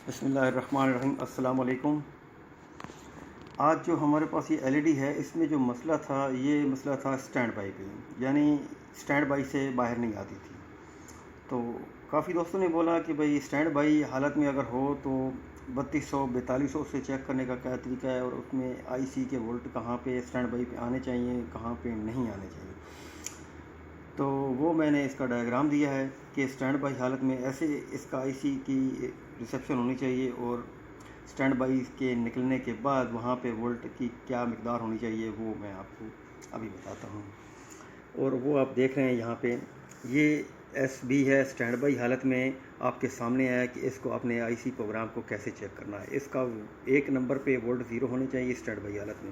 بسم اللہ الرحمن الرحیم۔ السلام علیکم۔ آج جو ہمارے پاس یہ ایل ای ڈی ہے، اس میں جو مسئلہ تھا، یہ مسئلہ تھا اسٹینڈ بائی پہ، یعنی اسٹینڈ بائی سے باہر نہیں آتی تھی۔ تو کافی دوستوں نے بولا کہ بھائی اسٹینڈ بائی حالت میں اگر ہو تو 3200 4200 سے چیک کرنے کا کیا طریقہ ہے، اور اس میں آئی سی کے وولٹ کہاں پہ اسٹینڈ بائی پہ آنے چاہیے، کہاں پہ نہیں آنے چاہیے۔ تو وہ میں نے اس کا ڈائیگرام دیا ہے کہ اسٹینڈ بائی حالت میں ایسے اس کا آئی سی کی ریسیپشن ہونی چاہیے، اور اسٹینڈ بائی کے نکلنے کے بعد وہاں پہ وولٹ کی کیا مقدار ہونی چاہیے، وہ میں آپ کو ابھی بتاتا ہوں۔ اور وہ آپ دیکھ رہے ہیں یہاں پہ، یہ ایس بی ہے اسٹینڈ بائی حالت میں۔ آپ کے سامنے ہے کہ اس کو اپنے آئی سی پروگرام کو کیسے چیک کرنا ہے۔ اس کا 1 نمبر پہ وولٹ 0 ہونے چاہیے اسٹینڈ بائی حالت میں،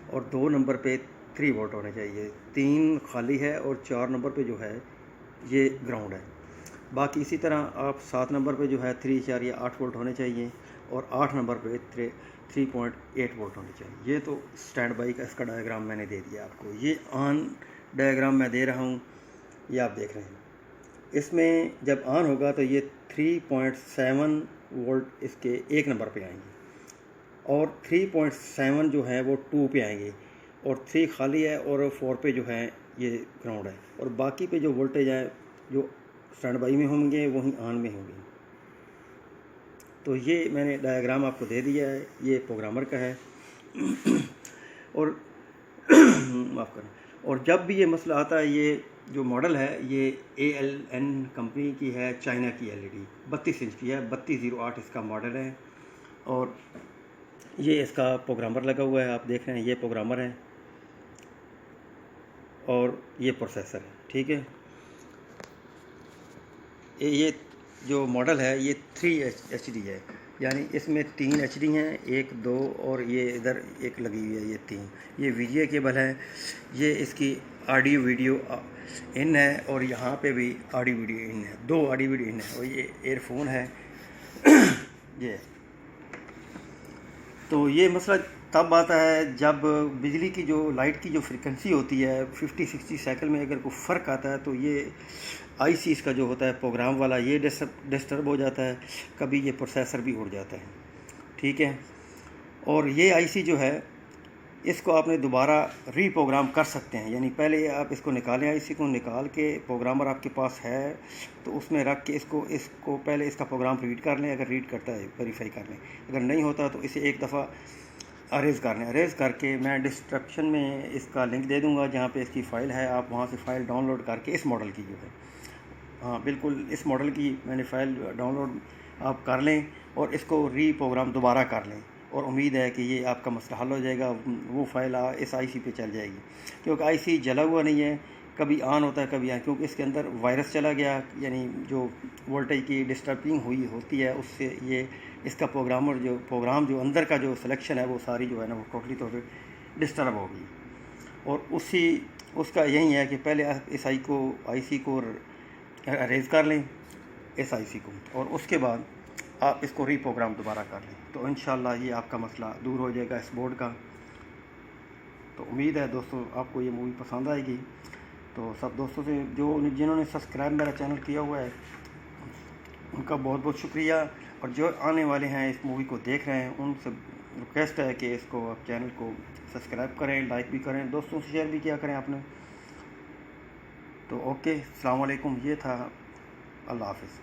اور 2 نمبر پہ 3 وولٹ ہونے چاہیے، 3 خالی ہے، اور 4 نمبر پہ جو ہے یہ گراؤنڈ ہے۔ باقی اسی طرح آپ 7 نمبر پہ جو ہے 3.8 وولٹ ہونے چاہیے، اور 8 نمبر پہ 3.8 وولٹ ہونے چاہیے۔ یہ تو اسٹینڈ بائی کا اس کا ڈائیگرام میں نے دے دیا آپ کو۔ یہ آن ڈائیگرام میں دے رہا ہوں، یہ آپ دیکھ رہے ہیں۔ اس میں جب آن ہوگا تو یہ 3.7 وولٹ اس کے 1 نمبر پہ آئیں گے، اور 3.7 جو ہے وہ 2 پہ آئیں گے، اور 3 خالی ہے، اور 4 پہ جو ہے یہ گراؤنڈ ہے، اور باقی پہ جو وولٹیج ہے جو اسٹینڈ بائی میں ہوں گے وہیں آن میں ہوں گے۔ تو یہ میں نے ڈائیگرام آپ کو دے دیا ہے، یہ پروگرامر کا ہے۔ اور معاف کریں، اور جب بھی یہ مسئلہ آتا ہے، یہ جو ماڈل ہے یہ ALN کمپنی کی ہے، چائنا کی ایل ای ڈی 32 انچ کی ہے، 3208 اس کا ماڈل ہے، اور یہ اس کا پروگرامر لگا ہوا ہے۔ آپ دیکھ رہے ہیں یہ پروگرامر ہے، اور یہ پروسیسر ہے، ٹھیک ہے۔ یہ جو ماڈل ہے یہ 3 HD ہے، یعنی اس میں 3 HD ہیں، 1 2، اور یہ ادھر ایک لگی ہوئی ہے، یہ 3۔ یہ VGA کیبل ہے، یہ اس کی آڈیو ویڈیو ان ہے، اور یہاں پہ بھی آڈیو ویڈیو ان ہے، 2 آڈیو ویڈیو ان ہے، اور یہ ایئر فون ہے۔ یہ تو یہ مسئلہ تب آتا ہے جب بجلی کی جو لائٹ کی جو فریکوینسی ہوتی ہے 50-60 سائیکل میں اگر کوئی فرق آتا ہے، تو یہ آئی سی اس کا جو ہوتا ہے پروگرام والا یہ ڈسٹرب ہو جاتا ہے، کبھی یہ پروسیسر بھی اڑ جاتا ہے، ٹھیک ہے۔ اور یہ آئی سی جو ہے اس کو آپ نے دوبارہ ری پروگرام کر سکتے ہیں، یعنی پہلے آپ اس کو نکالیں، آئی سی کو نکال کے پروگرامر آپ کے پاس ہے تو اس میں رکھ کے اس کو پہلے اس کا پروگرام ریڈ کر لیں، اگر ریڈ کرتا ہے ویریفائی کر لیں، اگر نہیں ہوتا تو اسے ایک دفعہ اریز کر لیں۔ اریز کر کے میں ڈسکرپشن میں اس کا لنک دے دوں گا جہاں پہ اس کی فائل ہے، آپ وہاں سے فائل ڈاؤن لوڈ کر کے اس ماڈل کی جو ہے، ہاں بالکل اس ماڈل کی میں نے فائل ڈاؤن لوڈ آپ کر لیں، اور اس کو ری پروگرام دوبارہ کر لیں، اور امید ہے کہ یہ آپ کا مسئلہ حل ہو جائے گا، وہ فائل اس آئی سی پہ چل جائے گی، کیونکہ آئی سی جلا ہوا نہیں ہے، کبھی آن ہوتا ہے کبھی آن، کیونکہ اس کے اندر وائرس چلا گیا، یعنی جو وولٹیج کی ڈسٹربنگ ہوئی ہوتی ہے اس سے یہ اس کا پروگرام جو اندر کا جو سلیکشن ہے وہ ساری جو ہے نا وہ ٹوٹلی طور پہ ڈسٹرب ہوگی۔ اور اس کا یہی ہے کہ پہلے اس آئی سی کو اریز کر لیں، اس آئی سی کو، اور اس کے بعد آپ اس کو ری پروگرام دوبارہ کر لیں، تو انشاءاللہ یہ آپ کا مسئلہ دور ہو جائے گا اس بورڈ کا۔ تو امید ہے دوستوں آپ کو یہ مووی پسند آئے گی۔ تو سب دوستوں سے جنہوں نے سبسکرائب میرا چینل کیا ہوا ہے ان کا بہت بہت شکریہ، اور جو آنے والے ہیں اس مووی کو دیکھ رہے ہیں ان سے ریکویسٹ ہے کہ اس کو آپ چینل کو سبسکرائب کریں، لائک بھی کریں، دوستوں سے شیئر بھی کیا کریں آپ نے۔ تو اوکے، السلام علیکم، یہ تھا، اللہ حافظ۔